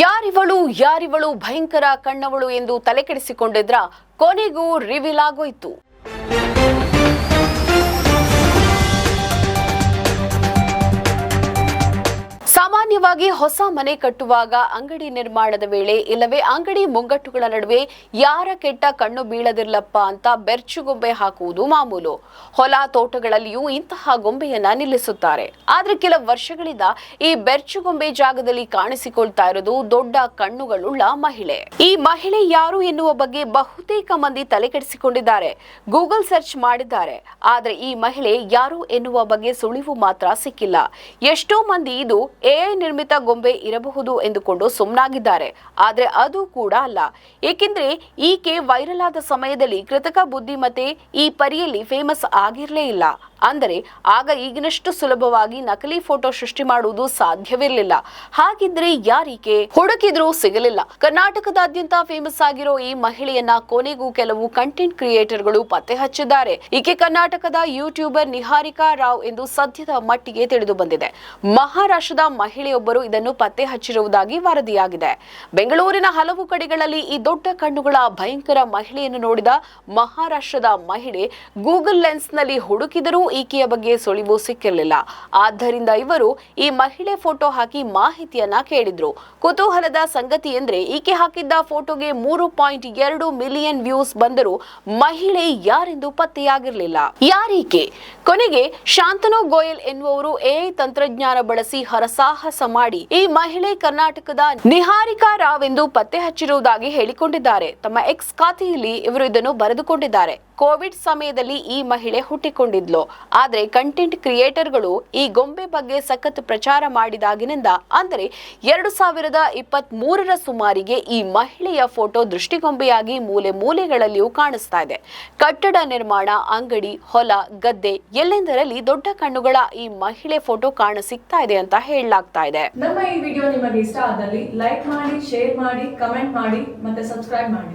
ಯಾರಿವಳು ಭಯಂಕರ ಕಣ್ಣವಳು ಎಂದು ತಲೆಕೆಡಿಸಿಕೊಂಡಿದ್ರ ಕೊನೆಗೂ ರಿವೀಲ್ ಆಗೋಯ್ತು. ಸಾಮಾನ್ಯವಾಗಿ ಹೊಸ ಮನೆ ಕಟ್ಟುವಾಗ ಅಂಗಡಿ ನಿರ್ಮಾಣದ ವೇಳೆ ಇಲ್ಲವೇ ಅಂಗಡಿ ಮುಂಗಟ್ಟುಗಳ ನಡುವೆ ಯಾರ ಕೆಟ್ಟ ಕಣ್ಣು ಬೀಳದಿರ್ಲಪ್ಪ ಅಂತ ಬೆರ್ಚುಗೊಂಬೆ ಹಾಕುವುದು ಮಾಮೂಲು. ಹೊಲ ತೋಟಗಳಲ್ಲಿಯೂ ಇಂತಹ ಗೊಂಬೆಯನ್ನ ನಿಲ್ಲಿಸುತ್ತಾರೆ. ಆದ್ರೆ ಕೆಲ ವರ್ಷಗಳಿಂದ ಈ ಬೆರ್ಚುಗೊಂಬೆ ಜಾಗದಲ್ಲಿ ಕಾಣಿಸಿಕೊಳ್ತಾ ಇರೋದು ದೊಡ್ಡ ಕಣ್ಣುಗಳುಳ್ಳ ಮಹಿಳೆ. ಈ ಮಹಿಳೆ ಯಾರು ಎನ್ನುವ ಬಗ್ಗೆ ಬಹುತೇಕ ಮಂದಿ ತಲೆಕೆಡಿಸಿಕೊಂಡಿದ್ದಾರೆ, ಗೂಗಲ್ ಸರ್ಚ್ ಮಾಡಿದ್ದಾರೆ. ಆದ್ರೆ ಈ ಮಹಿಳೆ ಯಾರು ಎನ್ನುವ ಬಗ್ಗೆ ಸುಳಿವು ಮಾತ್ರ ಸಿಕ್ಕಿಲ್ಲ. ಎಷ್ಟೋ ಮಂದಿ ಇದು ಎಐ ನಿರ್ಮಿತ ಗೊಂಬೆ ಇರಬಹುದು ಎಂದುಕೊಂಡು ಸುಮ್ಮನಾಗಿದ್ದಾರೆ. ಆದ್ರೆ ಅದು ಕೂಡ ಅಲ್ಲ. ಏಕೆಂದ್ರೆ ಈಕೆ ವೈರಲ್ ಆದ ಸಮಯದಲ್ಲಿ ಕೃತಕ ಬುದ್ಧಿಮತ್ತೆ ಈ ಪರಿಯಲ್ಲಿ ಫೇಮಸ್ ಆಗಿರಲೇ ಇಲ್ಲ. ಅಂದರೆ ಆಗ ಈಗಿನಷ್ಟು ಸುಲಭವಾಗಿ ನಕಲಿ ಫೋಟೋ ಸೃಷ್ಟಿ ಮಾಡುವುದು ಸಾಧ್ಯವಿರಲಿಲ್ಲ. ಹಾಗಿದ್ರೆ ಯಾರೀಕೆ? ಹುಡುಕಿದ್ರೂ ಸಿಗಲಿಲ್ಲ. ಕರ್ನಾಟಕದಾದ್ಯಂತ ಫೇಮಸ್ ಆಗಿರೋ ಈ ಮಹಿಳೆಯನ್ನ ಕೊನೆಗೂ ಕೆಲವು ಕಂಟೆಂಟ್ ಕ್ರಿಯೇಟರ್ಗಳು ಪತ್ತೆ ಹಚ್ಚಿದ್ದಾರೆ. ಈಕೆ ಕರ್ನಾಟಕದ ಯೂಟ್ಯೂಬರ್ ನಿಹಾರಿಕಾ ರಾವ್ ಎಂದು ಸದ್ಯದ ಮಟ್ಟಿಗೆ ತಿಳಿದು ಬಂದಿದೆ. ಮಹಾರಾಷ್ಟ್ರದ ಮಹಿಳೆಯೊಬ್ಬರು ಇದನ್ನು ಪತ್ತೆ ಹಚ್ಚಿರುವುದಾಗಿ ವರದಿಯಾಗಿದೆ. ಬೆಂಗಳೂರಿನ ಹಲವು ಕಡೆಗಳಲ್ಲಿ ಈ ದೊಡ್ಡ ಕಣ್ಣುಗಳ ಭಯಂಕರ ಮಹಿಳೆಯನ್ನು ನೋಡಿದ ಮಹಾರಾಷ್ಟ್ರದ ಮಹಿಳೆ ಗೂಗಲ್ ಲೆನ್ಸ್ ನಲ್ಲಿ ಹುಡುಕಿದರೂ ಈಕೆಯ ಬಗ್ಗೆ ಸುಳಿವು ಸಿಕ್ಕಿರಲಿಲ್ಲ. ಆದ್ದರಿಂದ ಇವರು ಈ ಮಹಿಳೆ ಫೋಟೋ ಹಾಕಿ ಮಾಹಿತಿಯನ್ನ ಕೇಳಿದ್ರು. ಕುತೂಹಲದ ಸಂಗತಿ ಎಂದ್ರೆ ಈಕೆ ಹಾಕಿದ್ದ ಫೋಟೋಗೆ 3.2 ಮಿಲಿಯನ್ ವ್ಯೂಸ್ ಬಂದರೂ ಮಹಿಳೆ ಯಾರೆಂದು ಪತ್ತೆಯಾಗಿರಲಿಲ್ಲ. ಯಾರೀಕೆ? ಕೊನೆಗೆ ಶಾಂತನು ಗೋಯಲ್ ಎನ್ನುವರು ಎಐ ತಂತ್ರಜ್ಞಾನ ಬಳಸಿ ಹರಸಾಹಸ ಮಾಡಿ ಈ ಮಹಿಳೆ ಕರ್ನಾಟಕದ ನಿಹಾರಿಕಾ ರಾವ್ ಎಂದು ಪತ್ತೆ ಹಚ್ಚಿರುವುದಾಗಿ ಹೇಳಿಕೊಂಡಿದ್ದಾರೆ. ತಮ್ಮ ಎಕ್ಸ್ ಖಾತೆಯಲ್ಲಿ ಇವರು ಇದನ್ನು ಬರೆದುಕೊಂಡಿದ್ದಾರೆ. ಕೋವಿಡ್ ಸಮಯದಲ್ಲಿ ಈ ಮಹಿಳೆ ಹುಟ್ಟಿಕೊಂಡಿದ್ಲು. ಆದ್ರೆ ಕಂಟೆಂಟ್ ಕ್ರಿಯೇಟರ್ಗಳು ಈ ಗೊಂಬೆ ಬಗ್ಗೆ ಸಖತ್ ಪ್ರಚಾರ ಮಾಡಿದಾಗಿನಿಂದ ಅಂದರೆ 2023ರ ಸುಮಾರಿಗೆ ಈ ಮಹಿಳೆಯ ಫೋಟೋ ದೃಷ್ಟಿಗೊಂಬೆಯಾಗಿ ಮೂಲೆ ಮೂಲೆಗಳಲ್ಲಿಯೂ ಕಾಣಿಸ್ತಾ ಇದೆ. ಕಟ್ಟಡ ನಿರ್ಮಾಣ, ಅಂಗಡಿ, ಹೊಲ, ಗದ್ದೆ ಎಲ್ಲೆಂದರಲ್ಲಿ ದೊಡ್ಡ ಕಣ್ಣುಗಳ ಈ ಮಹಿಳೆ ಫೋಟೋ ಕಾಣ ಸಿಗ್ತಾ ಇದೆ ಅಂತ ಹೇಳಲಾಗ್ತಾ ಇದೆ. ನಮ್ಮ ಈ ವಿಡಿಯೋ ನಿಮಗೆ ಇಷ್ಟ ಆದಲ್ಲಿ ಲೈಕ್ ಮಾಡಿ, ಶೇರ್ ಮಾಡಿ, ಕಮೆಂಟ್ ಮಾಡಿ ಮತ್ತೆ ಸಬ್ಸ್ಕ್ರೈಬ್ ಮಾಡಿ.